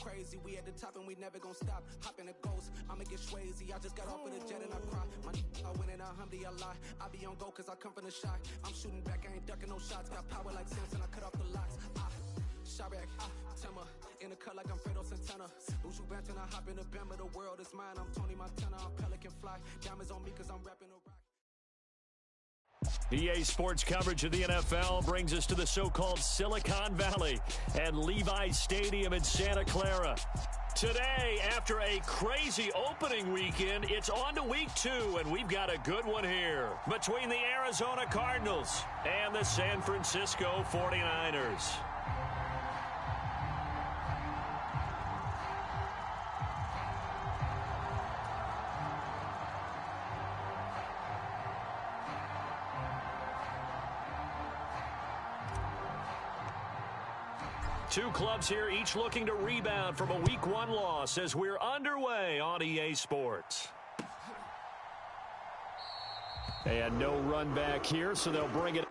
crazy. We at the top and we never gonna stop. Hop in a ghost, I'ma get swayzy. I just got off of the jet and I cry. I win in a Humvee, I lie. I be on go cause I come from the shot. I'm shooting back, I ain't ducking no shots. Got power like Samson, I cut off the locks. Shabak, Timmer, in the cut like I'm Fredo Santana. Uju Banton, I hop in the Bama, the world is mine. I'm Tony Montana, I'm Pelican Fly. Diamonds on me cause I'm rapping a rock. EA Sports coverage of the NFL brings us to the so-called Silicon Valley and Levi's Stadium in Santa Clara. Today, after a crazy opening weekend, it's on to week 2, and we've got a good one here between the Arizona Cardinals and the San Francisco 49ers. Two clubs here, each looking to rebound from a Week 1 loss as we're underway on EA Sports. And no run back here, so they'll bring it.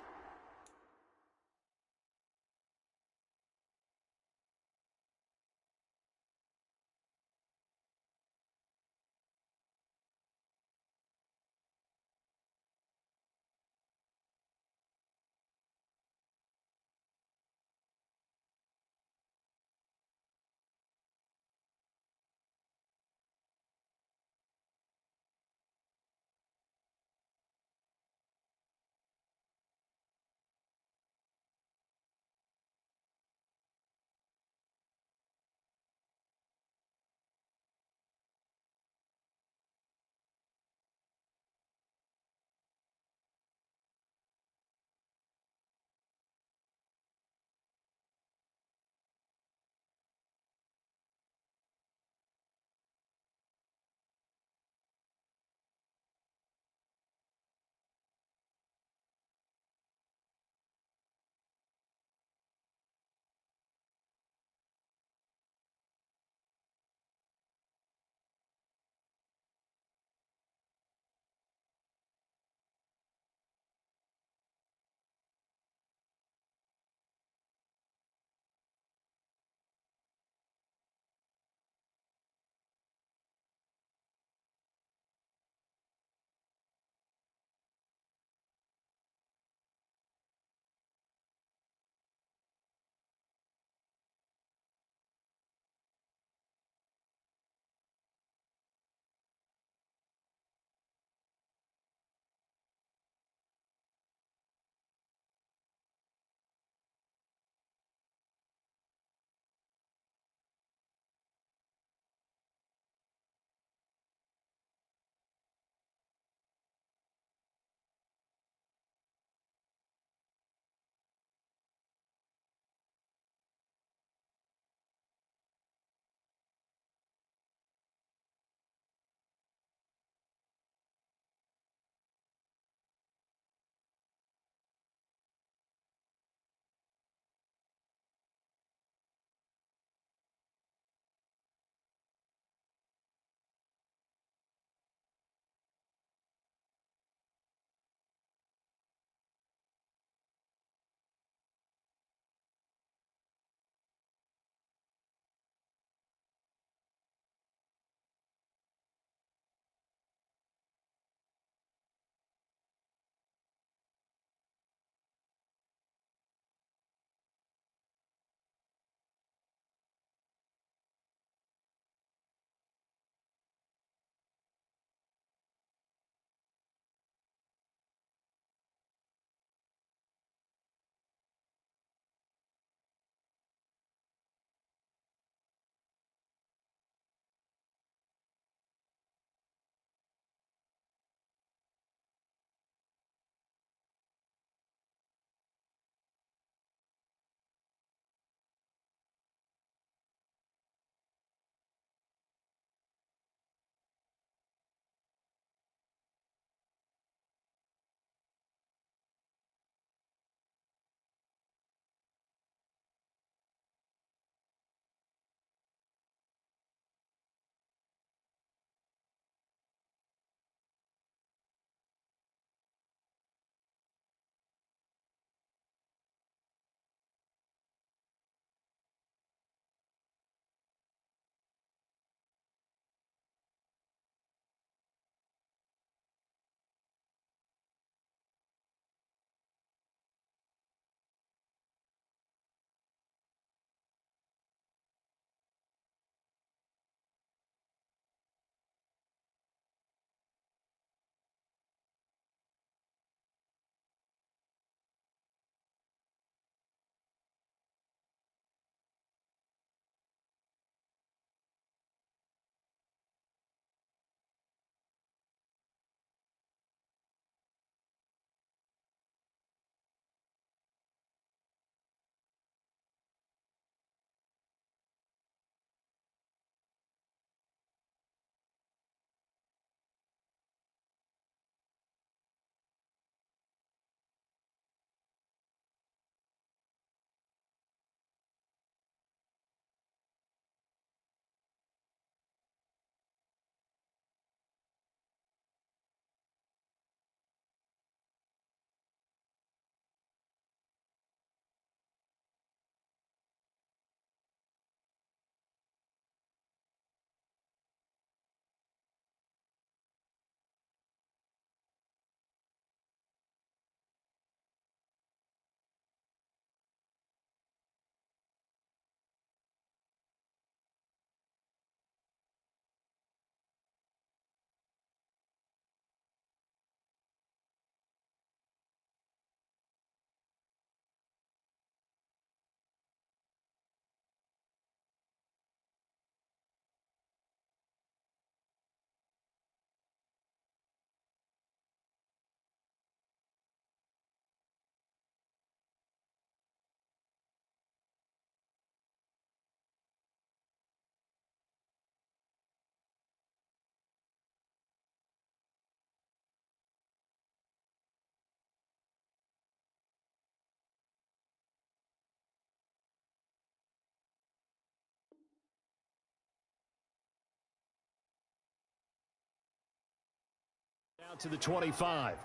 Out to the 25.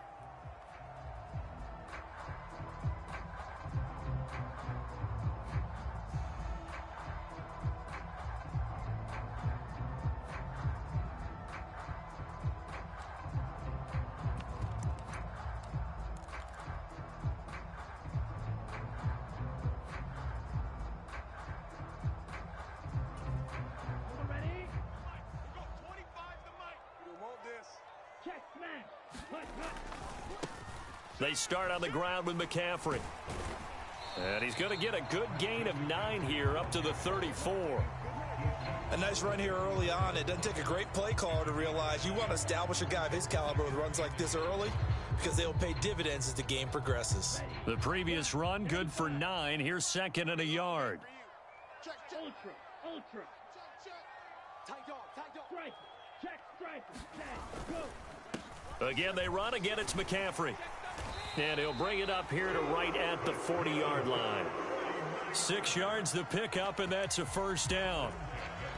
They start on the ground with McCaffrey. And he's going to get a good gain of 9 here up to the 34. A nice run here early on. It doesn't take a great play caller to realize you want to establish a guy of his caliber with runs like this early because they'll pay dividends as the game progresses. The previous run, good for 9. Here's 2nd and a yard. Ultra. Tight off. Striker. Check striker. Go. Again, they run. Again, it's McCaffrey. And he'll bring it up here to right at the 40-yard line. 6 yards the pickup, and that's a first down.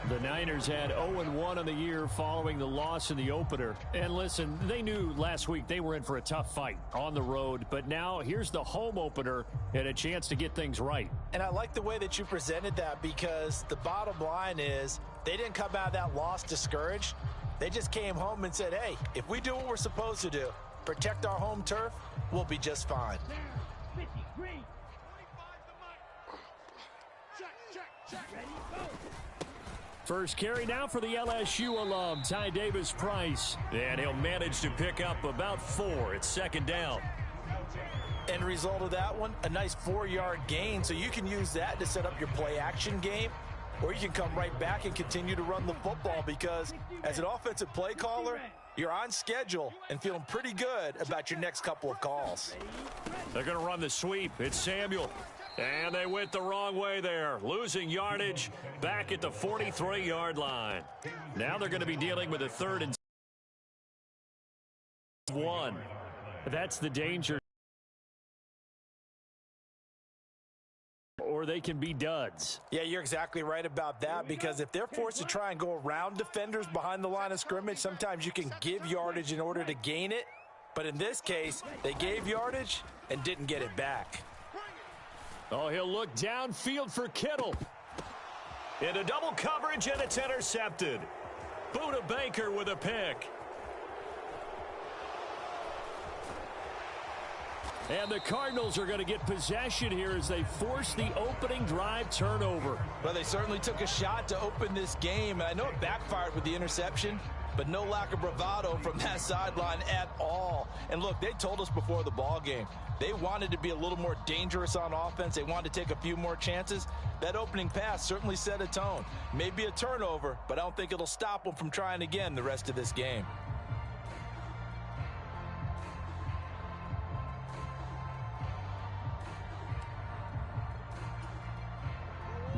The Niners had 0-1 on the year following the loss in the opener. And listen, they knew last week they were in for a tough fight on the road. But now here's the home opener and a chance to get things right. And I like the way that you presented that because the bottom line is they didn't come out of that loss discouraged. They just came home and said, hey, if we do what we're supposed to do, protect our home turf, we'll be just fine. First carry now for the LSU alum, Ty Davis-Price. And he'll manage to pick up about 4. It's 2nd down. End result of that one, a nice 4-yard gain. So you can use that to set up your play-action game, or you can come right back and continue to run the football because as an offensive play caller, you're on schedule and feeling pretty good about your next couple of calls. They're going to run the sweep. It's Samuel. And they went the wrong way there, losing yardage back at the 43-yard line. Now they're going to be dealing with a 3rd and 1. That's the danger. Or they can be duds. Yeah, you're exactly right about that because if they're forced to try and go around defenders behind the line of scrimmage, sometimes you can give yardage in order to gain it. But in this case, they gave yardage and didn't get it back. Oh, he'll look downfield for Kittle. Into double coverage, and it's intercepted. Buda Baker with a pick. And the Cardinals are going to get possession here as they force the opening drive turnover. Well, they certainly took a shot to open this game. And I know it backfired with the interception, but no lack of bravado from that sideline at all. And look, they told us before the ball game, they wanted to be a little more dangerous on offense. They wanted to take a few more chances. That opening pass certainly set a tone. Maybe a turnover, but I don't think it'll stop them from trying again the rest of this game.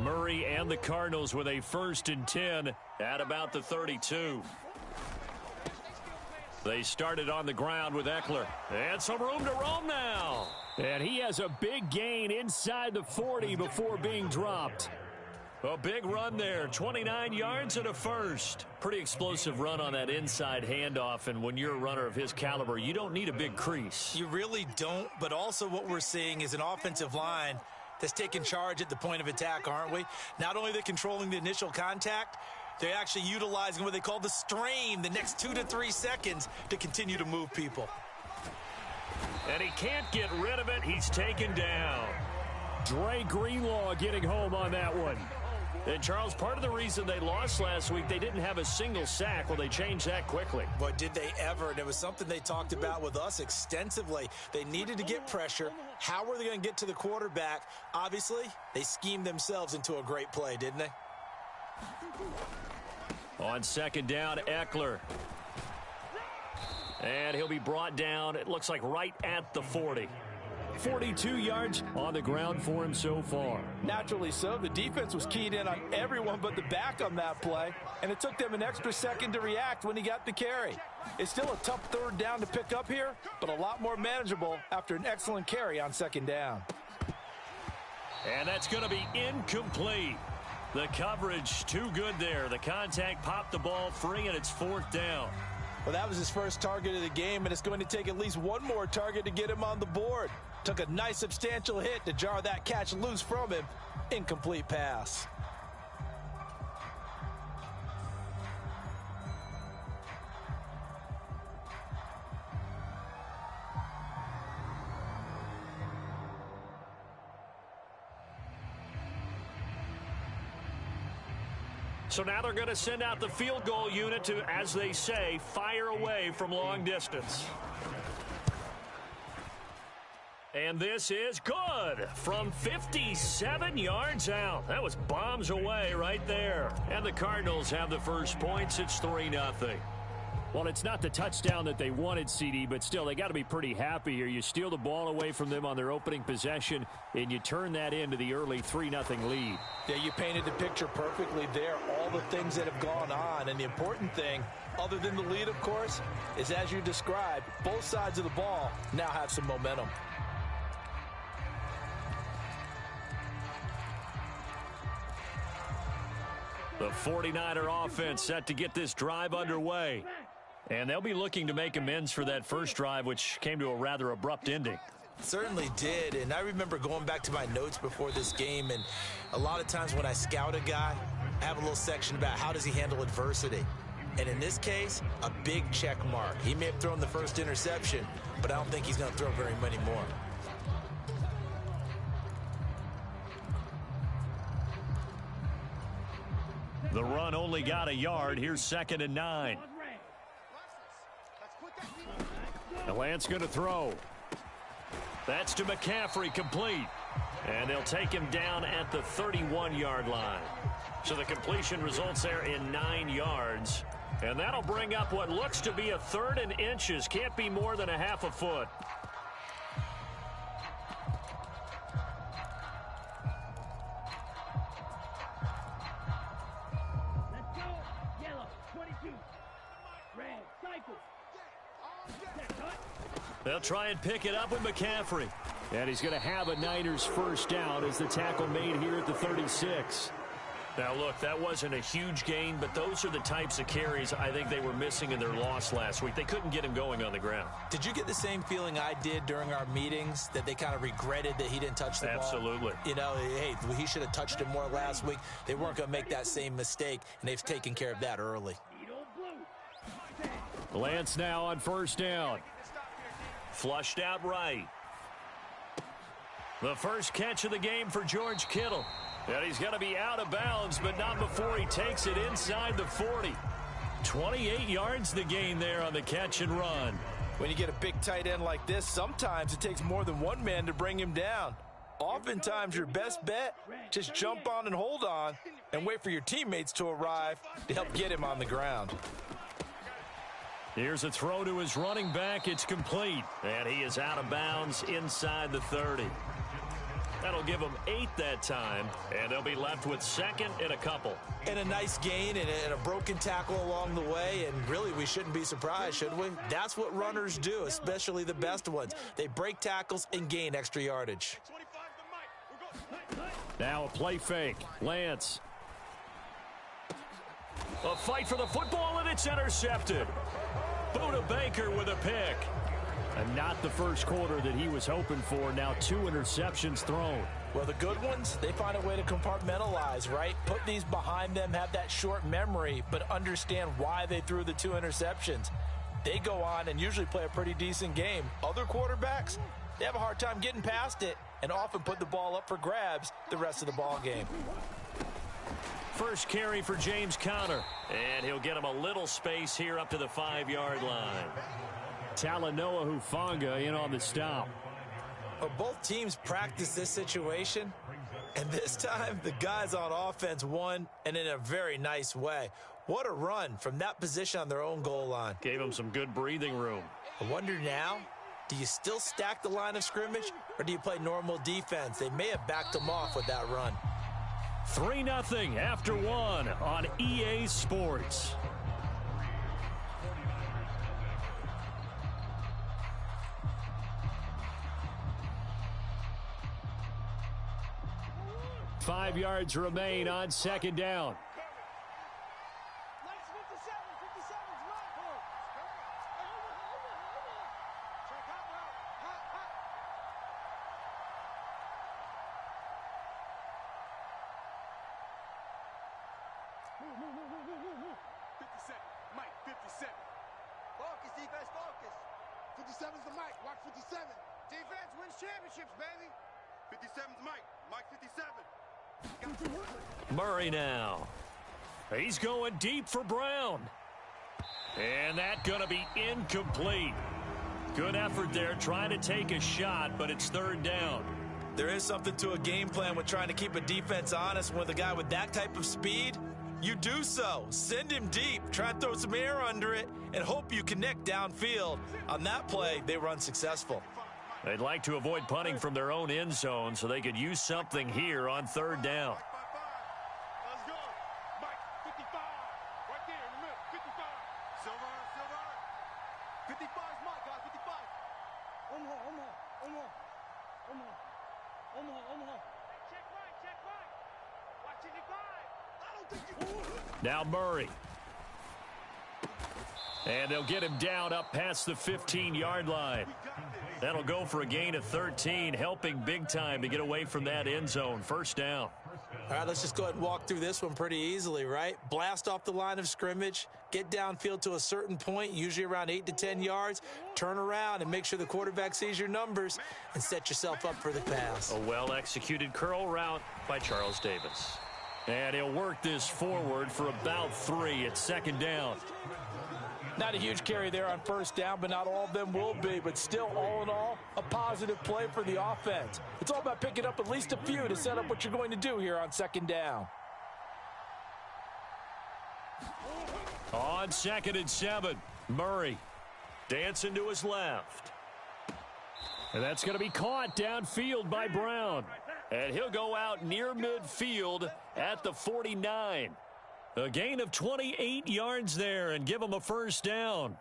Murray and the Cardinals with a 1st and 10 at about the 32. They started on the ground with Eckler. And some room to roam now. And he has a big gain inside the 40 before being dropped. A big run there, 29 yards and a first. Pretty explosive run on that inside handoff, and when you're a runner of his caliber, you don't need a big crease. You really don't, but also what we're seeing is an offensive line that's taking charge at the point of attack, aren't we? Not only are they controlling the initial contact, they're actually utilizing what they call the strain the next 2 to 3 seconds to continue to move people. And he can't get rid of it. He's taken down. Dre Greenlaw getting home on that one. And, Charles, part of the reason they lost last week, they didn't have a single sack. Well, they changed that quickly. But did they ever? And it was something they talked about with us extensively. They needed to get pressure. How were they going to get to the quarterback? Obviously, they schemed themselves into a great play, didn't they? On 2nd down, Eckler. And he'll be brought down, it looks like right at the 40. 42 yards on the ground for him so far. Naturally so. The defense was keyed in on everyone but the back on that play, and it took them an extra second to react when he got the carry. It's still a tough 3rd down to pick up here, but a lot more manageable after an excellent carry on 2nd down. And that's going to be incomplete. The coverage too good there. The contact popped the ball free, and it's 4th down. Well, that was his first target of the game, and it's going to take at least one more target to get him on the board. Took a nice substantial hit to jar that catch loose from him. Incomplete pass. So now they're going to send out the field goal unit to, as they say, fire away from long distance. And this is good from 57 yards out. That was bombs away right there. And the Cardinals have the first points. It's 3-0. Well, it's not the touchdown that they wanted, CD, but still, they got to be pretty happy here. You steal the ball away from them on their opening possession, and you turn that into the early 3-0 lead. Yeah, you painted the picture perfectly there, all the things that have gone on. And the important thing, other than the lead, of course, is as you described, both sides of the ball now have some momentum. The 49er offense set to get this drive underway. And they'll be looking to make amends for that first drive, which came to a rather abrupt ending. Certainly did, and I remember going back to my notes before this game, and a lot of times when I scout a guy, I have a little section about how does he handle adversity. And in this case, a big check mark. He may have thrown the first interception, but I don't think he's going to throw very many more. The run only got a yard. Here's 2nd and 9. The Lance going to throw. That's to McCaffrey, complete. And they'll take him down at the 31-yard line. So the completion results there in 9 yards. And that'll bring up what looks to be a 3rd and inches. Can't be more than a half a foot. Let's go. Yellow, 22. Red, cycle. They'll try and pick it up with McCaffrey. And he's going to have a Niners first down as the tackle made here at the 36. Now, look, that wasn't a huge gain, but those are the types of carries I think they were missing in their loss last week. They couldn't get him going on the ground. Did you get the same feeling I did during our meetings, that they kind of regretted that he didn't touch the ball? Absolutely. You know, hey, he should have touched it more last week. They weren't going to make that same mistake, and they've taken care of that early. Lance now on first down. Flushed out right. The first catch of the game for George Kittle. And he's going to be out of bounds, but not before he takes it inside the 40. 28 yards the gain there on the catch and run. When you get a big tight end like this, sometimes it takes more than one man to bring him down. Oftentimes, your best bet, just jump on and hold on and wait for your teammates to arrive to help get him on the ground. Here's a throw to his running back. It's complete. And he is out of bounds inside the 30. That'll give them 8 that time. And they'll be left with 2nd and a couple. And a nice gain and a broken tackle along the way. And really, we shouldn't be surprised, should we? That's what runners do, especially the best ones. They break tackles and gain extra yardage. Now a play fake. Lance. A fight for the football, and it's intercepted. Buda Baker with a pick. And not the first quarter that he was hoping for. Now 2 interceptions thrown. Well, the good ones, they find a way to compartmentalize, right? Put these behind them, have that short memory, but understand why they threw the 2 interceptions. They go on and usually play a pretty decent game. Other quarterbacks, they have a hard time getting past it and often put the ball up for grabs the rest of the ball game. First carry for James Conner. And he'll get him a little space here up to the 5-yard line. Talanoa Hufanga in on the stop. Well, both teams practice this situation, and this time the guys on offense won, and in a very nice way. What a run from that position on their own goal line. Gave him some good breathing room. I wonder now, do you still stack the line of scrimmage, or do you play normal defense? They may have backed them off with that run. 3-0 after 1 on EA Sports. $5 yards remain on 2nd down. Mike, 57. Focus, defense, focus. 57's the Mike. Watch 57. Defense wins championships, baby. 57's Mike. Mike 57. Murray now. He's going deep for Brown. And that's going to be incomplete. Good effort there trying to take a shot, but it's third down. There is something to a game plan with trying to keep a defense honest. With a guy with that type of speed, you do so. Send him deep, try and throw some air under it, and hope you connect downfield. On that play, they were unsuccessful. They'd like to avoid punting from their own end zone so they could use something here on third down. Let's go. Mike, 55. Right there in the middle. 55. Silver. 55 is Mike, guys. 55. Omaha. Check right. Watch 55. I don't think you... Now Murray. And they'll get him down up past the 15-yard line. That'll go for a gain of 13, helping big time to get away from that end zone. First down. All right, let's just go ahead and walk through this one pretty easily, right? Blast off the line of scrimmage, get downfield to a certain point, usually around 8 to 10 yards, turn around and make sure the quarterback sees your numbers and set yourself up for the pass. A well-executed curl route by Charles Davis. And he'll work this forward for about 3 at second down. Not a huge carry there on first down, but not all of them will be. But still, all in all, a positive play for the offense. It's all about picking up at least a few to set up what you're going to do here on second down. On 2nd and 7, Murray dancing to his left. And that's going to be caught downfield by Brown. And he'll go out near midfield at the 49. A gain of 28 yards there and give him a first down.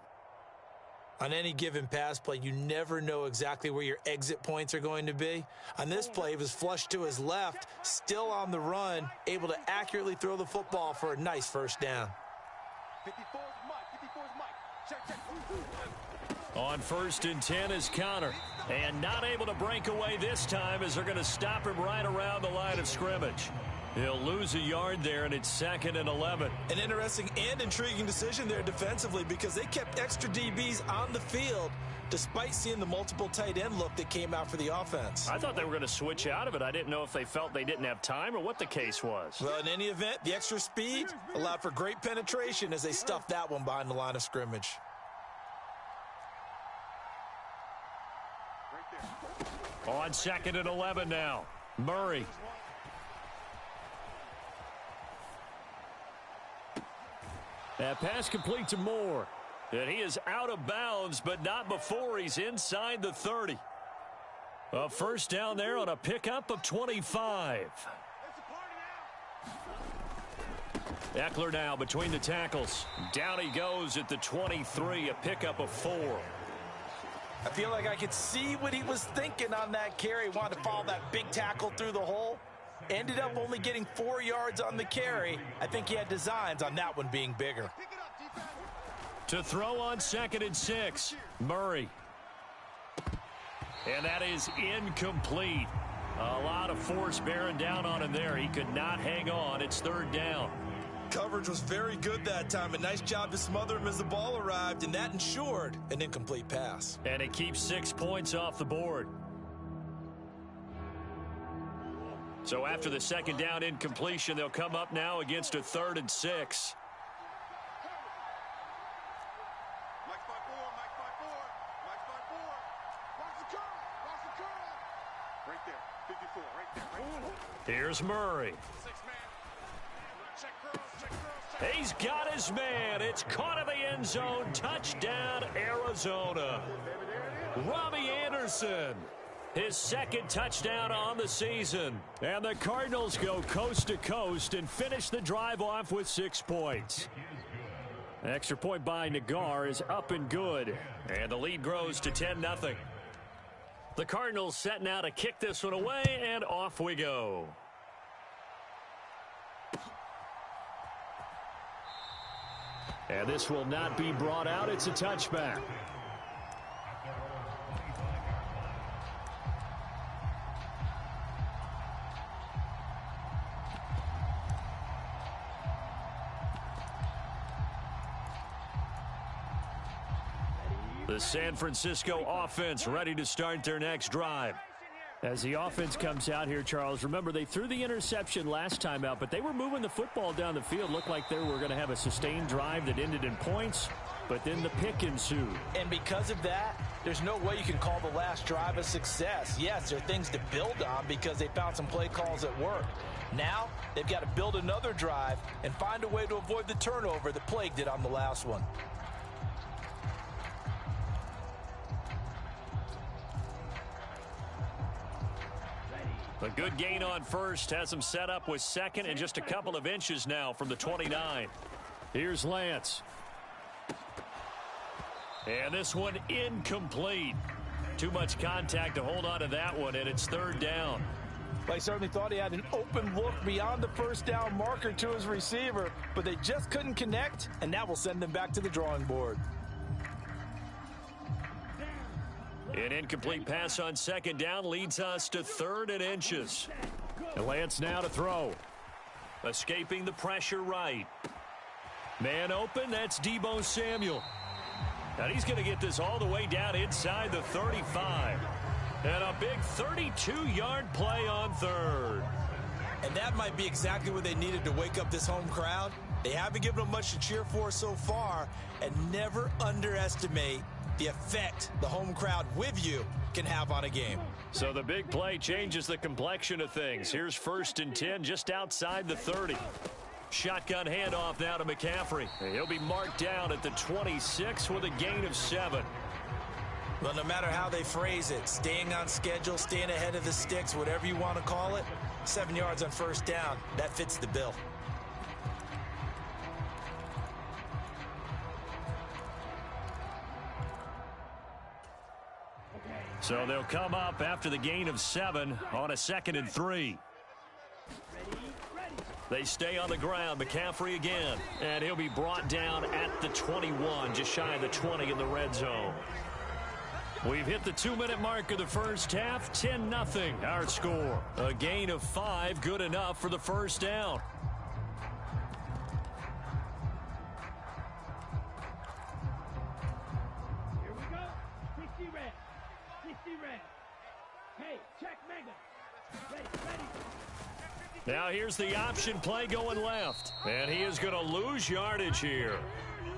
On any given pass play, you never know exactly where your exit points are going to be. On this play, he was flushed to his left, still on the run, able to accurately throw the football for a nice first down. 54's Mike. Check. On 1st and 10 is Connor. And not able to break away this time as they're going to stop him right around the line of scrimmage. He'll lose a yard there, and it's 2nd and 11. An interesting and intriguing decision there defensively because they kept extra DBs on the field despite seeing the multiple tight end look that came out for the offense. I thought they were going to switch out of it. I didn't know if they felt they didn't have time or what the case was. Well, in any event, the extra speed allowed for great penetration as they stuffed that one behind the line of scrimmage. On 2nd and 11 now, Murray. That pass complete to Moore. And he is out of bounds, but not before he's inside the 30. A first down there on a pickup of 25. Eckler now between the tackles. Down he goes at the 23, a pickup of 4. I feel like I could see what he was thinking on that carry. Wanted to follow that big tackle through the hole. Ended up only getting 4 yards on the carry. I think he had designs on that one being bigger. To throw on 2nd and 6, Murray. And that is incomplete. A lot of force bearing down on him there. He could not hang on. It's 3rd down. Coverage was very good that time. A nice job to smother him as the ball arrived, and that ensured an incomplete pass. And it keeps 6 points off the board. So after the 2nd down incompletion, they'll come up now against a 3rd and 6. Mike's by 4. Watch the curl. Right there. 54. Right there. Here's Murray. 6-man. Check curls. He's got his man. It's caught in the end zone. Touchdown, Arizona. Robbie Anderson. His 2nd touchdown on the season. And the Cardinals go coast to coast and finish the drive off with 6 points. An extra point by Nagar is up and good. And the lead grows to 10-0. The Cardinals set now to kick this one away, and off we go. And this will not be brought out. It's a touchback. The San Francisco offense ready to start their next drive. As the offense comes out here, Charles, remember they threw the interception last time out, but they were moving the football down the field. Looked like they were going to have a sustained drive that ended in points, but then the pick ensued. And because of that, there's no way you can call the last drive a success. Yes, there are things to build on because they found some play calls that worked. Now, they've got to build another drive and find a way to avoid the turnover that plagued it on the last one. A good gain on first has them set up with second and just a couple of inches now from the 29. Here's Lance. And this one incomplete. Too much contact to hold on to that one, and it's third down. They certainly thought he had an open look beyond the first down marker to his receiver, but they just couldn't connect, and that will send them back to the drawing board. An incomplete pass on second down leads us to third and inches. And Lance now to throw. Escaping the pressure right. Man open, that's Deebo Samuel. And he's going to get this all the way down inside the 35. And a big 32-yard play on third. And that might be exactly what they needed to wake up this home crowd. They haven't given them much to cheer for so far, and never underestimate the effect the home crowd with you can have on a game. So the big play changes the complexion of things. Here's first and 10 just outside the 30. Shotgun handoff now to McCaffrey. He'll be marked down at the 26 with a gain of 7. Well, no matter how they phrase it, staying on schedule, staying ahead of the sticks, whatever you want to call it, 7 yards on first down, that fits the bill. So they'll come up after the gain of 7 on a 2nd and 3. They stay on the ground. McCaffrey again. And he'll be brought down at the 21, just shy of the 20 in the red zone. We've hit the 2-minute mark of the first half. 10-0 our score. A gain of 5, good enough for the first down. Here we go. 60 red. 60 red. Hey, check Mega. Ready. Now here's the option play going left. And he is going to lose yardage here.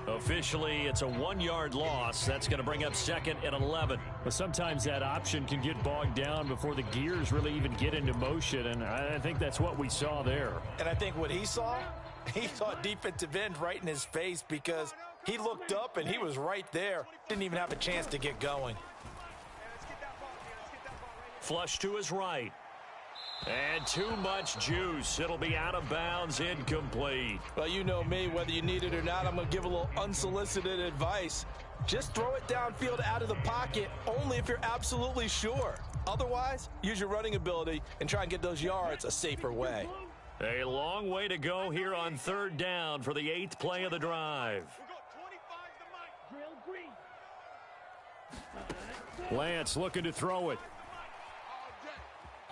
Officially, it's a 1-yard loss. That's going to bring up 2nd and 11. But sometimes that option can get bogged down before the gears really even get into motion, and I think that's what we saw there. And I think what he saw defensive end right in his face because he looked up and he was right there. Didn't even have a chance to get going. Flush to his right. And too much juice. It'll be out of bounds, incomplete. Well, you know me, whether you need it or not, I'm going to give a little unsolicited advice. Just throw it downfield out of the pocket, only if you're absolutely sure. Otherwise, use your running ability and try and get those yards a safer way. A long way to go here on third down for the 8th play of the drive. Lance looking to throw it.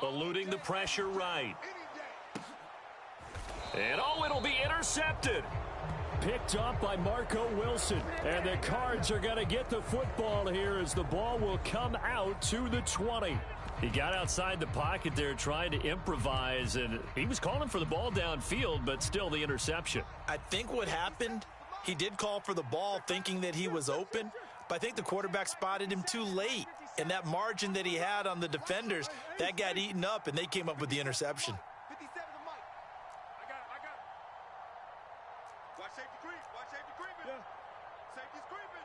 Eluding the pressure right. And it'll be intercepted. Picked up by Marco Wilson. And the Cards are going to get the football here as the ball will come out to the 20. He got outside the pocket there trying to improvise, and he was calling for the ball downfield, but still the interception. I think what happened, he did call for the ball thinking that he was open, but I think the quarterback spotted him too late. And that margin that he had on the defenders, that got eaten up, and they came up with the interception. 57 the mic. I got it. Watch safety creep. Watch safety creeping. Yeah. Safety's creeping.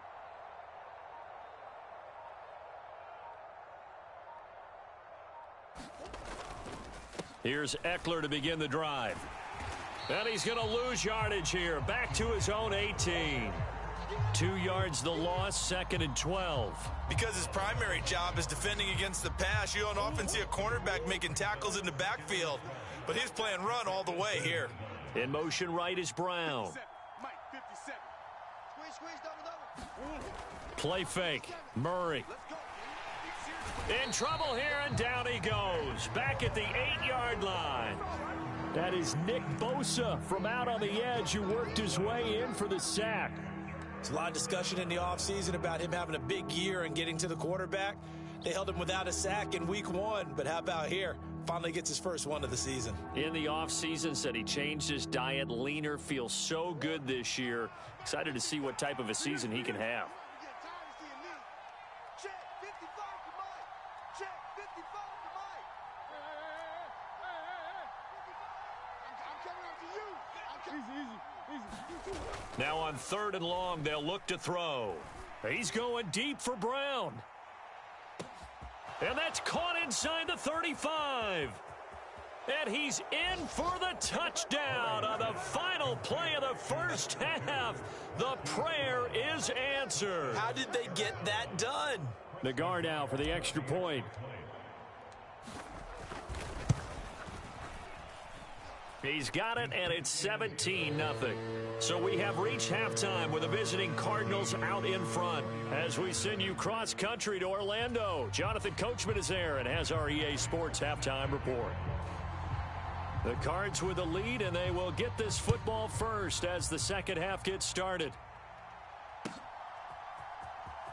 Here's Eckler to begin the drive. And he's going to lose yardage here. Back to his own 18. 2 yards the loss, 2nd and 12. Because his primary job is defending against the pass, you don't often see a cornerback making tackles in the backfield. But he's playing run all the way here. In motion right is Brown. Mike, 57. Play fake. Murray. In trouble here, and down he goes. Back at the 8-yard line. That is Nick Bosa from out on the edge who worked his way in for the sack. There's a lot of discussion in the offseason about him having a big year and getting to the quarterback. They held him without a sack in week 1, but how about here? Finally gets his first one of the season. In the offseason, said he changed his diet, leaner, feels so good this year. Excited to see what type of a season he can have. Now on 3rd and long, they'll look to throw. He's going deep for Brown. And that's caught inside the 35. And he's in for the touchdown on the final play of the first half. The prayer is answered. How did they get that done? Nagar now for the extra point. He's got it, and it's 17-0. So we have reached halftime with the visiting Cardinals out in front. As we send you cross-country to Orlando, Jonathan Coachman is there and has our EA Sports halftime report. The Cards with the lead, and they will get this football first as the second half gets started.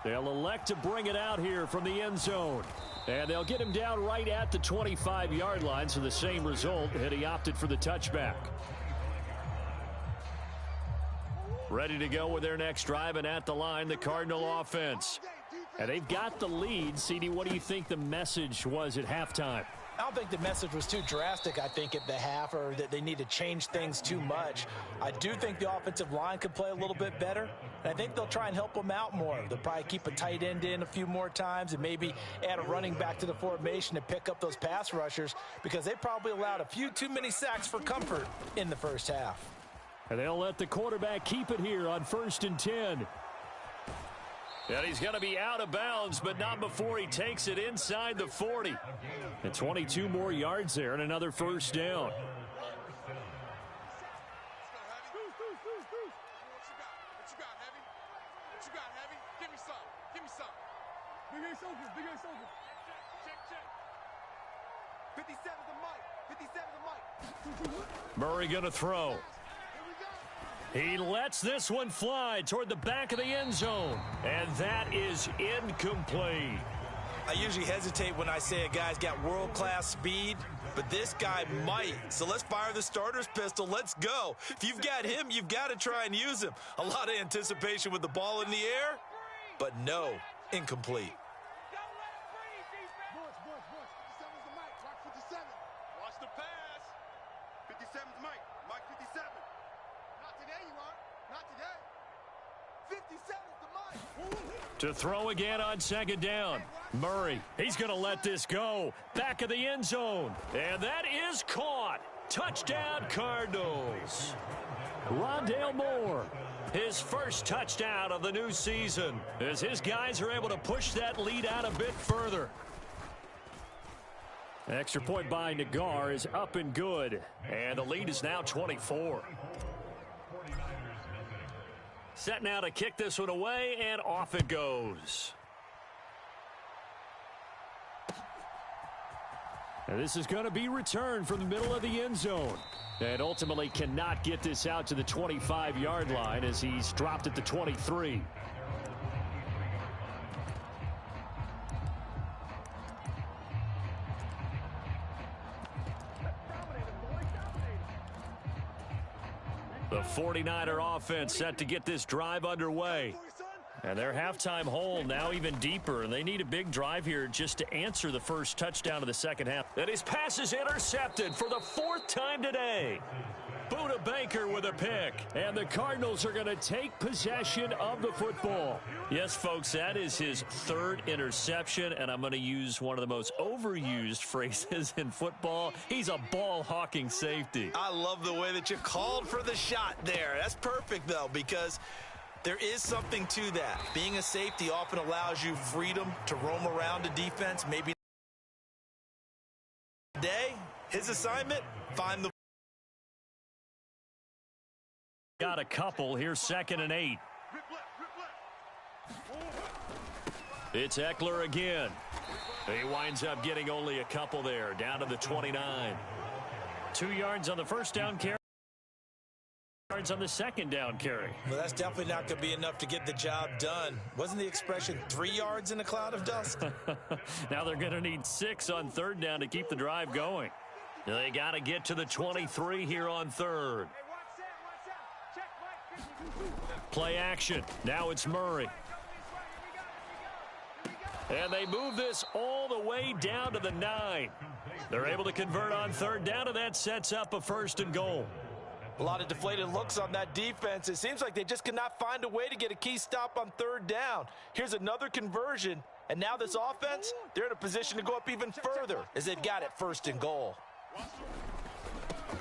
They'll elect to bring it out here from the end zone. And they'll get him down right at the 25-yard line, so the same result, and he opted for the touchback. Ready to go with their next drive, and at the line, the Cardinal offense. And they've got the lead. CD, what do you think the message was at halftime? I don't think the message was too drastic, I think, at the half, or that they need to change things too much. I do think the offensive line could play a little bit better, and I think they'll try and help them out more. They'll probably keep a tight end in a few more times and maybe add a running back to the formation to pick up those pass rushers, because they probably allowed a few too many sacks for comfort in the first half. And they'll let the quarterback keep it here on 1st and 10. And he's going to be out of bounds, but not before he takes it inside the 40. And 22 more yards there and another first down. Murray going to throw. He lets this one fly toward the back of the end zone. And that is incomplete. I usually hesitate when I say a guy's got world-class speed, but this guy might. So let's fire the starter's pistol. Let's go. If you've got him, you've got to try and use him. A lot of anticipation with the ball in the air, but no, incomplete. Watch the pass. 57's Mike. Mike 57. Not today, you are. Not today. 57's the Mike. To throw again on 2nd down. Murray, he's going to let this go. Back of the end zone. And that is caught. Touchdown, Cardinals. Rondale Moore, his first touchdown of the new season, as his guys are able to push that lead out a bit further. Extra point by Nagar is up and good. And the lead is now 24. Set now to kick this one away, and off it goes. And this is going to be returned from the middle of the end zone. And ultimately cannot get this out to the 25-yard line as he's dropped at the 23. The 49er offense set to get this drive underway. And their halftime hole now even deeper. And they need a big drive here just to answer the first touchdown of the second half. And his pass is intercepted for the 4th time today. Buda Baker with a pick. And the Cardinals are going to take possession of the football. Yes, folks, that is his 3rd interception. And I'm going to use one of the most overused phrases in football. He's a ball-hawking safety. I love the way that you called for the shot there. That's perfect, though, because there is something to that. Being a safety often allows you freedom to roam around a defense. Maybe today, his assignment, find the... Got a couple here, 2nd and 8. It's Eckler again. He winds up getting only a couple there, down to the 29. 2 yards on the first down carry. Yards on the second down carry. Well, that's definitely not going to be enough to get the job done. Wasn't the expression 3 yards in a cloud of dust? Now they're going to need 6 on third down to keep the drive going. They got to get to the 23 here on third. Play action. Now it's Murray. And they move this all the way down to the 9. They're able to convert on third down, and that sets up a 1st and goal. A lot of deflated looks on that defense. It seems like they just cannot find a way to get a key stop on third down. Here's another conversion, and now this offense, they're in a position to go up even further as they've got it 1st and goal.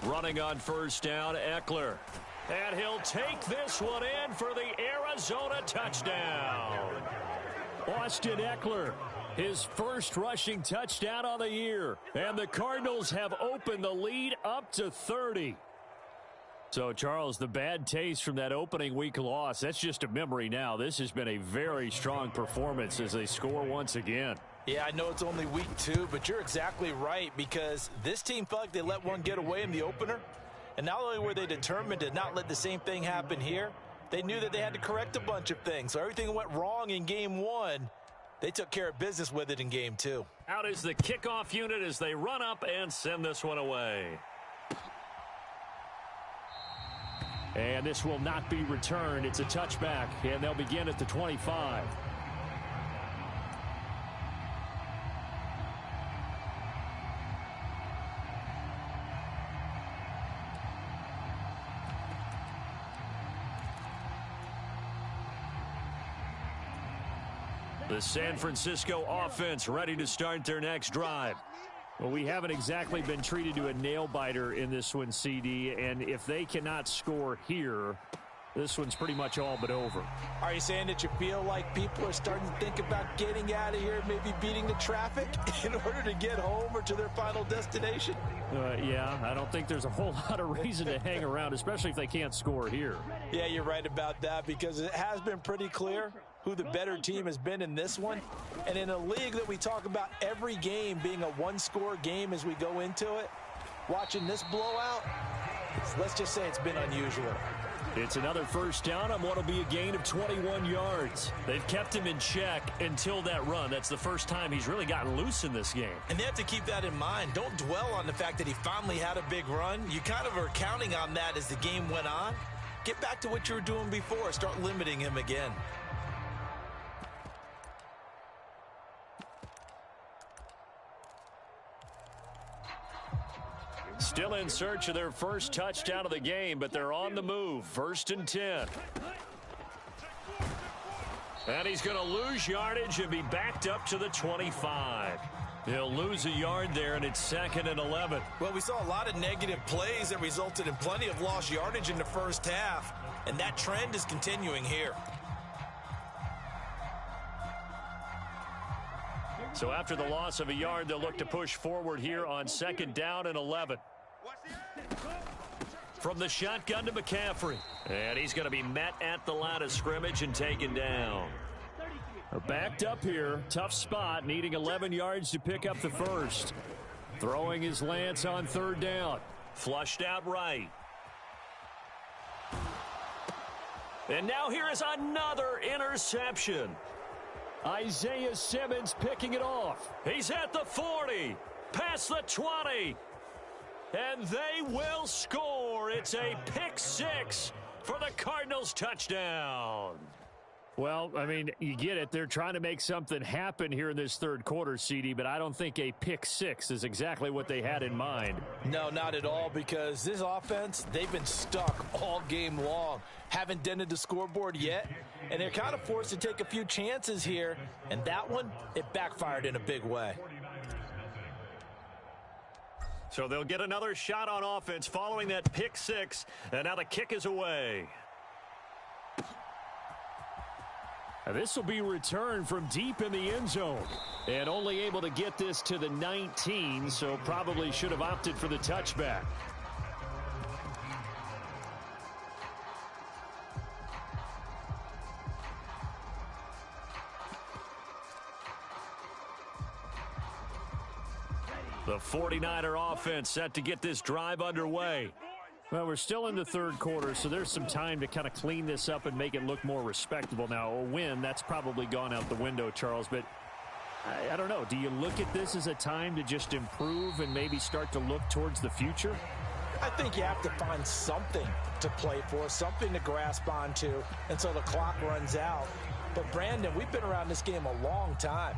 Running on first down, Eckler. And he'll take this one in for the Arizona touchdown. Austin Eckler, his first rushing touchdown on the year. And the Cardinals have opened the lead up to 30. So, Charles, the bad taste from that opening week loss, that's just a memory now. This has been a very strong performance as they score once again. Yeah, I know it's only week 2, but you're exactly right, because this team felt like they let one get away in the opener. And not only were they determined to not let the same thing happen here, they knew that they had to correct a bunch of things. So everything went wrong in game 1. They took care of business with it in game 2. Out is the kickoff unit as they run up and send this one away. And this will not be returned. It's a touchback, and they'll begin at the 25. The San Francisco offense ready to start their next drive. Well, we haven't exactly been treated to a nail-biter in this one, CD, and if they cannot score here, this one's pretty much all but over. Are you saying that you feel like people are starting to think about getting out of here, maybe beating the traffic in order to get home or to their final destination? Yeah, I don't think there's a whole lot of reason to hang around, especially if they can't score here. Yeah, you're right about that, because it has been pretty clear who the better team has been in this one. And in a league that we talk about every game being a one-score game as we go into it, watching this blowout, let's just say it's been unusual. It's another first down on what will be a gain of 21 yards. They've kept him in check until that run. That's the first time he's really gotten loose in this game. And they have to keep that in mind. Don't dwell on the fact that he finally had a big run. You kind of are counting on that as the game went on. Get back to what you were doing before. Start limiting him again. Still in search of their first touchdown of the game, but they're on the move. 1st and 10. And he's going to lose yardage and be backed up to the 25. He'll lose a yard there, and it's 2nd and 11. Well, we saw a lot of negative plays that resulted in plenty of lost yardage in the first half, and that trend is continuing here. So after the loss of a yard, they'll look to push forward here on 2nd down and 11. From the shotgun to McCaffrey. And he's going to be met at the line of scrimmage and taken down. They're backed up here. Tough spot, needing 11 yards to pick up the first. Throwing his Lance on 3rd down. Flushed out right. And now here is another interception. Isaiah Simmons picking it off. He's at the 40, past the 20, and they will score. It's a pick 6 for the Cardinals touchdown. Well, I mean, you get it. They're trying to make something happen here in this third quarter, CD, but I don't think a pick 6 is exactly what they had in mind. No, not at all, because this offense, they've been stuck all game long. Haven't dented the scoreboard yet, and they're kind of forced to take a few chances here, and that one, it backfired in a big way. So they'll get another shot on offense following that pick 6, and now the kick is away. This will be returned from deep in the end zone. And only able to get this to the 19, so probably should have opted for the touchback. The 49er offense set to get this drive underway. Well, we're still in the third quarter, so there's some time to kind of clean this up and make it look more respectable. Now, a win, that's probably gone out the window, Charles, but I don't know. Do you look at this as a time to just improve and maybe start to look towards the future? I think you have to find something to play for, something to grasp onto until the clock runs out. But, Brandon, we've been around this game a long time.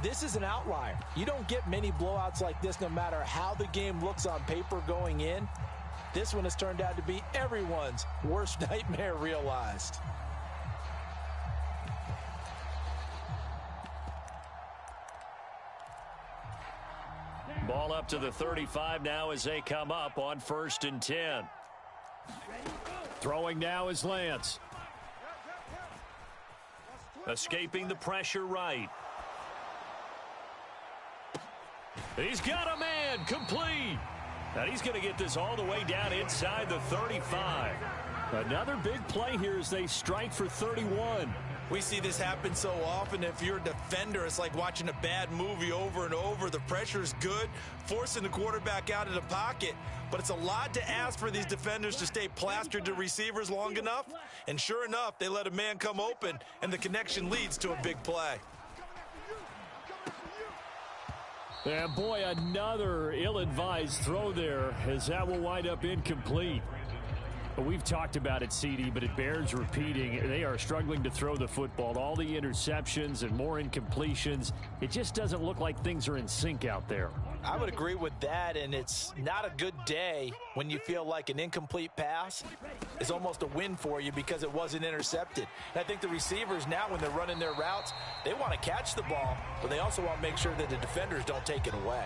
This is an outlier. You don't get many blowouts like this no matter how the game looks on paper going in. This one has turned out to be everyone's worst nightmare realized. Ball up to the 35 now as they come up on 1st and 10. Throwing now is Lance. Escaping the pressure right. He's got a man, complete. And he's going to get this all the way down inside the 35. Another big play here as they strike for 31. We see this happen so often. If you're a defender, it's like watching a bad movie over and over. The pressure is good, forcing the quarterback out of the pocket. But it's a lot to ask for these defenders to stay plastered to receivers long enough. And sure enough, they let a man come open, and the connection leads to a big play. And boy, another ill-advised throw there as that will wind up incomplete. Well, we've talked about it, CD, but it bears repeating. They are struggling to throw the football. All the interceptions and more incompletions. It just doesn't look like things are in sync out there. I would agree with that, and it's not a good day when you feel like an incomplete pass is almost a win for you because it wasn't intercepted. And I think the receivers now, when they're running their routes, they want to catch the ball, but they also want to make sure that the defenders don't take it away.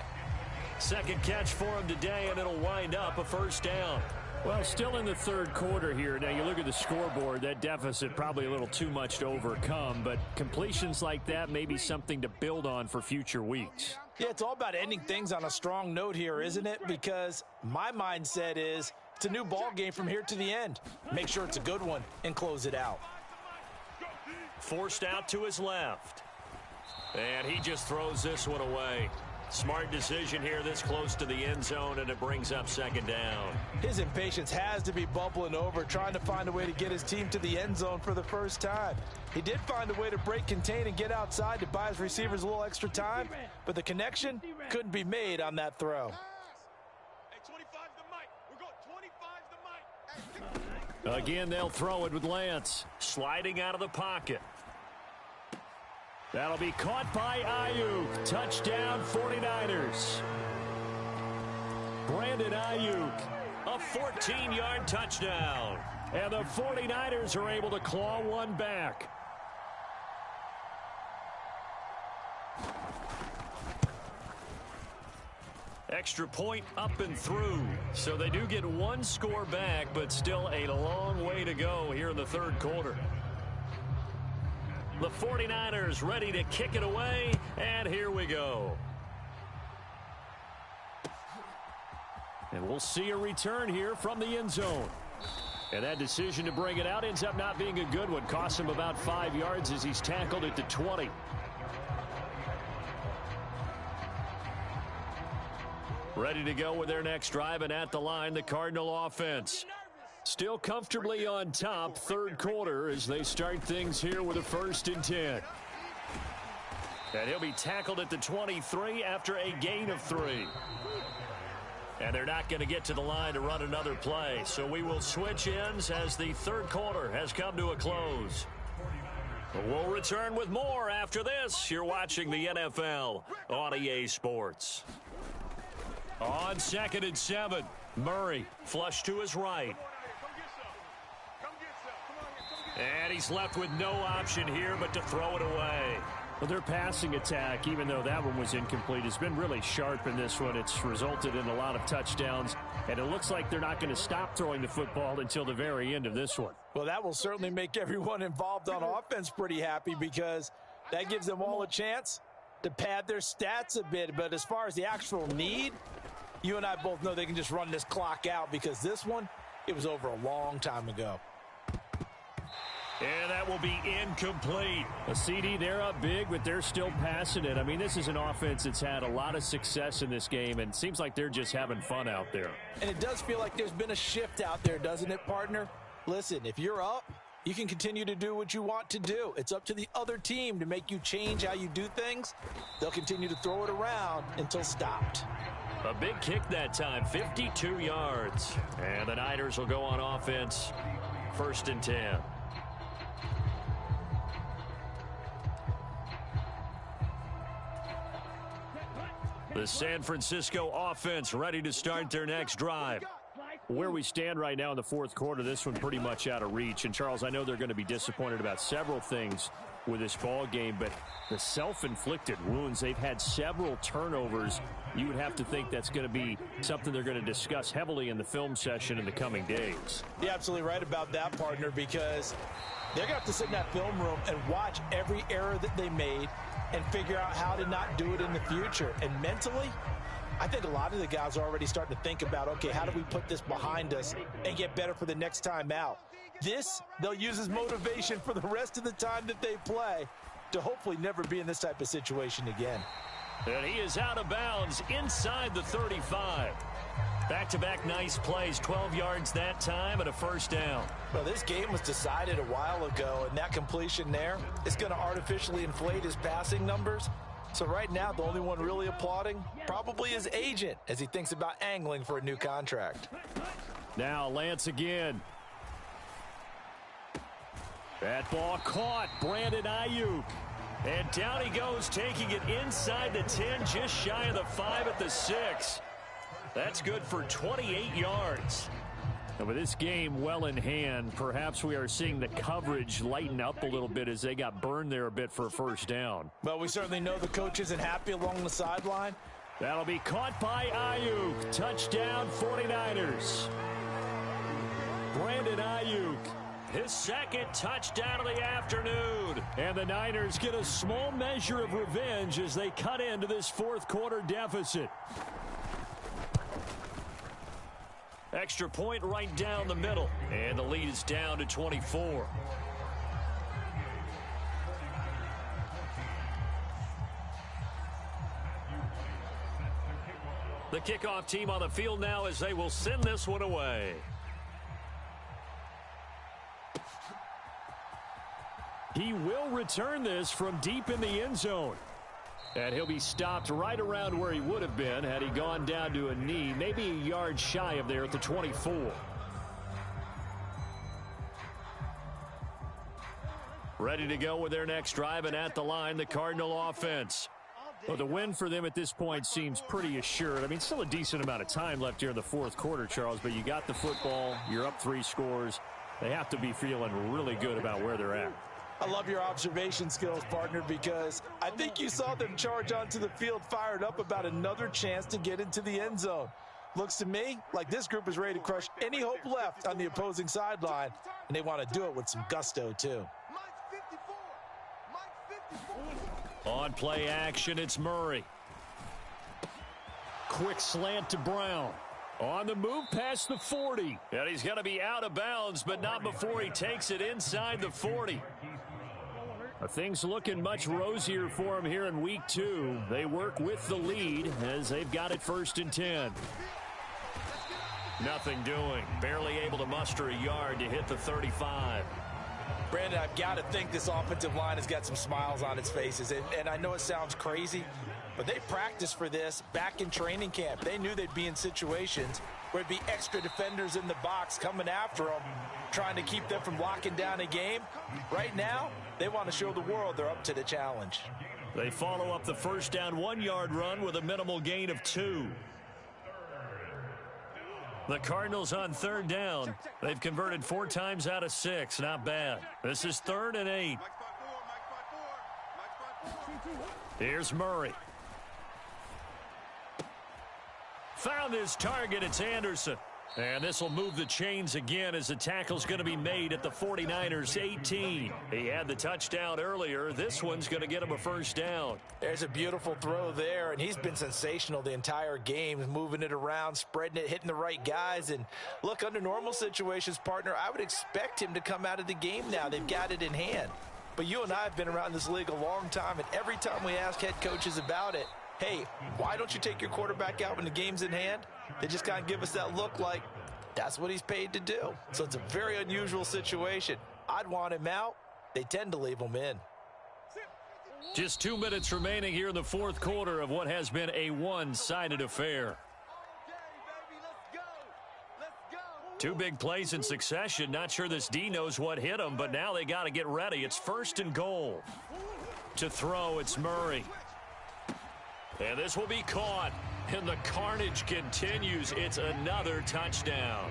Second catch for him today, and it'll wind up a 1st down. Well, still in the third quarter here. Now, you look at the scoreboard, that deficit probably a little too much to overcome, but completions like that may be something to build on for future weeks. Yeah, it's all about ending things on a strong note here, isn't it? Because my mindset is it's a new ball game from here to the end. Make sure it's a good one and close it out. Forced out to his left. And he just throws this one away. Smart decision here this close to the end zone, and it brings up 2nd down. His impatience has to be bubbling over, trying to find a way to get his team to the end zone for the first time. He did find a way to break, contain, and get outside to buy his receivers a little extra time, but the connection couldn't be made on that throw. Again, they'll throw it with Lance. Sliding out of the pocket. That'll be caught by Ayuk. Touchdown, 49ers. Brandon Ayuk. A 14-yard touchdown. And the 49ers are able to claw one back. Extra point up and through. So they do get one score back, but still a long way to go here in the third quarter. The 49ers ready to kick it away, and here we go. And we'll see a return here from the end zone. And that decision to bring it out ends up not being a good one. Costs him about 5 yards as he's tackled at the 20. Ready to go with their next drive, and at the line, the Cardinal offense. Still comfortably on top, third quarter, as they start things here with a 1st and 10. And he'll be tackled at the 23 after a gain of 3. And they're not going to get to the line to run another play. So we will switch ends as the third quarter has come to a close. We'll return with more after this. You're watching the NFL on EA Sports. On 2nd and 7, Murray flush to his right. And he's left with no option here but to throw it away. Well, their passing attack, even though that one was incomplete, has been really sharp in this one. It's resulted in a lot of touchdowns, and it looks like they're not going to stop throwing the football until the very end of this one. Well, that will certainly make everyone involved on offense pretty happy because that gives them all a chance to pad their stats a bit. But as far as the actual need, you and I both know they can just run this clock out because this one, it was over a long time ago. And that will be incomplete. A CD, they're up big, but they're still passing it. I mean, this is an offense that's had a lot of success in this game, and it seems like they're just having fun out there. And it does feel like there's been a shift out there, doesn't it, partner? Listen, if you're up, you can continue to do what you want to do. It's up to the other team to make you change how you do things. They'll continue to throw it around until stopped. A big kick that time, 52 yards. And the Niners will go on offense, 1st and 10. The San Francisco offense ready to start their next drive. Where we stand right now in the fourth quarter, this one pretty much out of reach. And, Charles, I know they're going to be disappointed about several things with this ball game, but the self-inflicted wounds, they've had several turnovers. You would have to think that's going to be something they're going to discuss heavily in the film session in the coming days. You're absolutely right about that, partner, because they're going to have to sit in that film room and watch every error that they made and figure out how to not do it in the future. And mentally, I think a lot of the guys are already starting to think about, okay, how do we put this behind us and get better for the next time out? This, they'll use as motivation for the rest of the time that they play to hopefully never be in this type of situation again. And he is out of bounds inside the 35. Back-to-back nice plays, 12 yards that time and a 1st down. Well, this game was decided a while ago, and that completion there is going to artificially inflate his passing numbers. So right now, the only one really applauding probably his agent as he thinks about angling for a new contract. Now Lance again. That ball caught. Brandon Ayuk. And down he goes, taking it inside the 10, just shy of the 5 at the 6. That's good for 28 yards. And with this game well in hand, perhaps we are seeing the coverage lighten up a little bit as they got burned there a bit for a 1st down. Well, we certainly know the coach isn't happy along the sideline. That'll be caught by Ayuk. Touchdown 49ers. Brandon Ayuk. His 2nd touchdown of the afternoon. And the Niners get a small measure of revenge as they cut into this 4th quarter deficit. Extra point right down the middle. And the lead is down to 24. The kickoff team on the field now as they will send this one away. He will return this from deep in the end zone. And he'll be stopped right around where he would have been had he gone down to a knee, maybe a yard shy of there at the 24. Ready to go with their next drive, and at the line, the Cardinal offense. Well, the win for them at this point seems pretty assured. I mean, still a decent amount of time left here in the 4th quarter, Charles, but you got the football, you're up 3 scores. They have to be feeling really good about where they're at. I love your observation skills, partner, because I think you saw them charge onto the field fired up about another chance to get into the end zone. Looks to me like this group is ready to crush any hope left on the opposing sideline, and they want to do it with some gusto, too. On play action, it's Murray. Quick slant to Brown. On the move past the 40. And he's going to be out of bounds, but not before he takes it inside the 40. Things looking much rosier for him here in week 2. They work with the lead as they've got it 1st and 10. Nothing doing. Barely able to muster a yard to hit the 35. Brandon, I've got to think this offensive line has got some smiles on its faces. And I know it sounds crazy, but they practiced for this back in training camp. They knew they'd be in situations where it'd be extra defenders in the box coming after them, trying to keep them from locking down a game. Right now, they want to show the world they're up to the challenge. They follow up the 1st down 1-yard run with a minimal gain of 2. The Cardinals on 3rd down. They've converted 4 times out of 6. Not bad. This is 3rd and 8. Here's Murray. Found his target. It's Anderson. And this will move the chains again as the tackle's going to be made at the 49ers 18. He had the touchdown earlier. This one's going to get him a first down. There's a beautiful throw there, and he's been sensational the entire game, moving it around, spreading it, hitting the right guys. And look, under normal situations, partner, I would expect him to come out of the game now. They've got it in hand. But you and I have been around this league a long time, and every time we ask head coaches about it, hey, why don't you take your quarterback out when the game's in hand? They just kind of give us that look like that's what he's paid to do. So it's a very unusual situation. I'd want him out. They tend to leave him in. Just 2 minutes remaining here in the fourth quarter of what has been a one-sided affair. Two big plays in succession. Not sure this D knows what hit him, but now they got to get ready. It's 1st and goal. To throw, it's Murray. And this will be caught. And the carnage continues. It's another touchdown.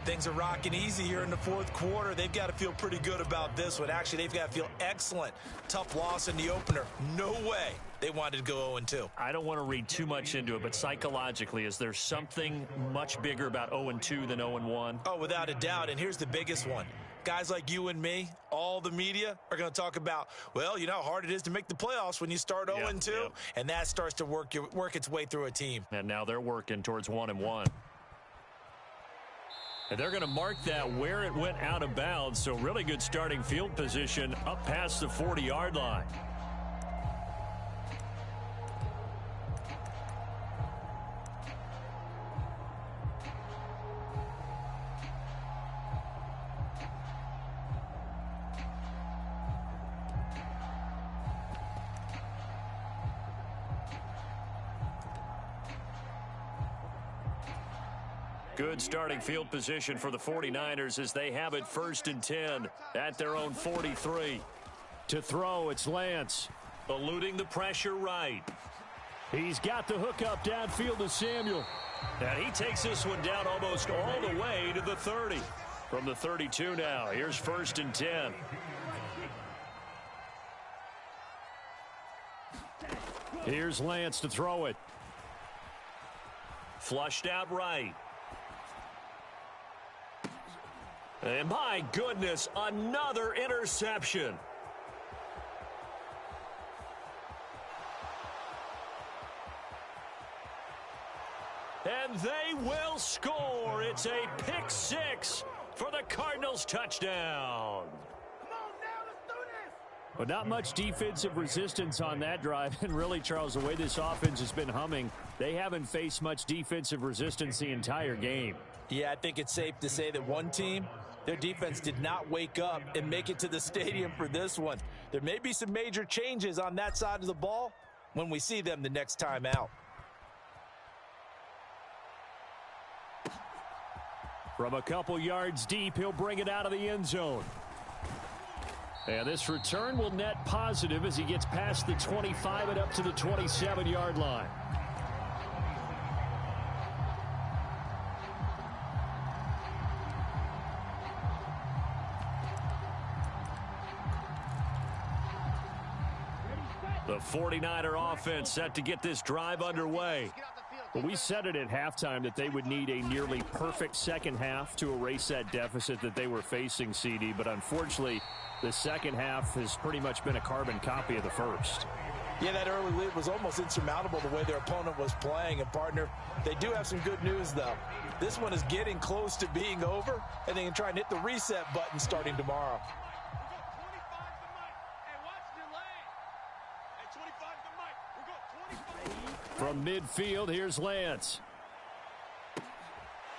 Things are rocking easy here in the fourth quarter. They've got to feel pretty good about this one. Actually, they've got to feel excellent. Tough loss in the opener. No way they wanted to go 0-2. I don't want to read too much into it, but psychologically, is there something much bigger about 0-2 than 0-1? Oh, without a doubt. And here's the biggest one. Guys like you and me, all the media, are going to talk about, well, you know how hard it is to make the playoffs when you start 0-2, yep. And that starts to work its way through a team. And now they're working towards 1-1. And they're going to mark that where it went out of bounds, so really good starting field position up past the 40-yard line. Good starting field position for the 49ers as they have it 1st and 10 at their own 43. To throw, it's Lance. Eluding the pressure right. He's got the hook up downfield to Samuel. And he takes this one down almost all the way to the 30. From the 32 now, here's 1st and 10. Here's Lance to throw it. Flushed out right. And my goodness, another interception. And they will score. It's a pick six for the Cardinals touchdown. But not much defensive resistance on that drive. And really, Charles, the way this offense has been humming, they haven't faced much defensive resistance the entire game. Yeah, I think it's safe to say that one team, their defense did not wake up and make it to the stadium for this one. There may be some major changes on that side of the ball when we see them the next time out. From a couple yards deep, he'll bring it out of the end zone. And this return will net positive as he gets past the 25 and up to the 27-yard line. The 49er offense set to get this drive underway. But we said it at halftime that they would need a nearly perfect second half to erase that deficit that they were facing, CD. But unfortunately, the second half has pretty much been a carbon copy of the first. Yeah, that early lead was almost insurmountable the way their opponent was playing. And, partner, they do have some good news, though. This one is getting close to being over, and they can try and hit the reset button starting tomorrow. From midfield, here's Lance.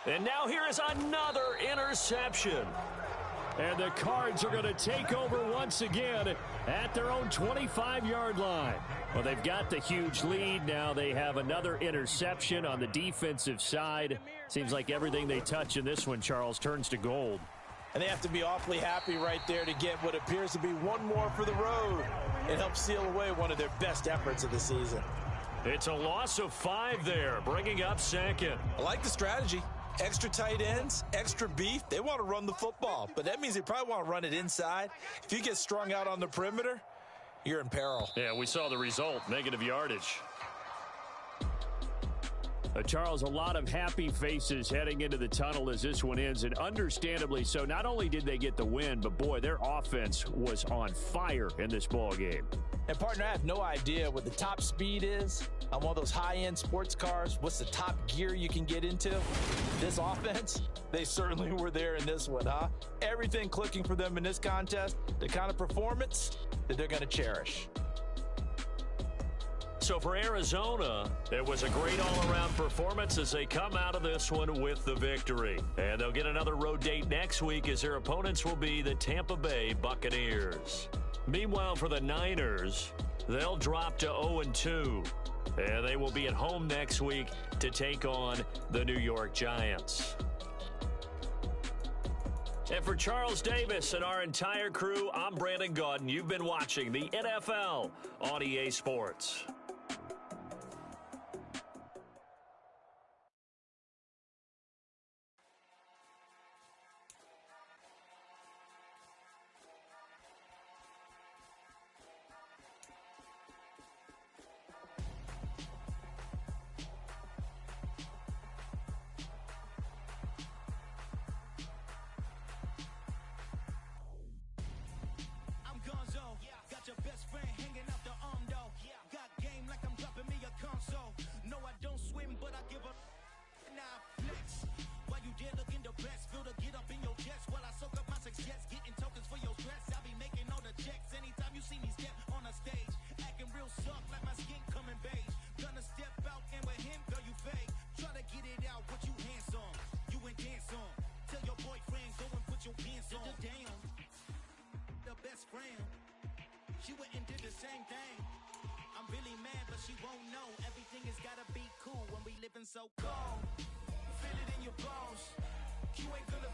And now here is another interception. And the Cards are going to take over once again at their own 25-yard line. Well, they've got the huge lead. Now they have another interception on the defensive side. Seems like everything they touch in this one, Charles, turns to gold. And they have to be awfully happy right there to get what appears to be one more for the road. It helps seal away one of their best efforts of the season. It's a loss of 5 there, bringing up second. I like the strategy. Extra tight ends, extra beef. They want to run the football, but that means they probably want to run it inside. If you get strung out on the perimeter, you're in peril. Yeah, we saw the result, negative yardage. Charles, a lot of happy faces heading into the tunnel as this one ends, and understandably so. Not only did they get the win, but boy, their offense was on fire in this ball game. And partner, I have no idea what the top speed is on one of those high-end sports cars. What's the top gear you can get into? This offense, they certainly were there in this one, huh? Everything clicking for them in this contest, the kind of performance that they're going to cherish. So for Arizona, it was a great all-around performance as they come out of this one with the victory. And they'll get another road date next week as their opponents will be the Tampa Bay Buccaneers. Meanwhile, for the Niners, they'll drop to 0-2. And they will be at home next week to take on the New York Giants. And for Charles Davis and our entire crew, I'm Brandon Gaudin. You've been watching the NFL on EA Sports. She went and did the same thing. I'm really mad, but she won't know. Everything has gotta be cool when we living so cold. Feel it in your bones. You ain't gonna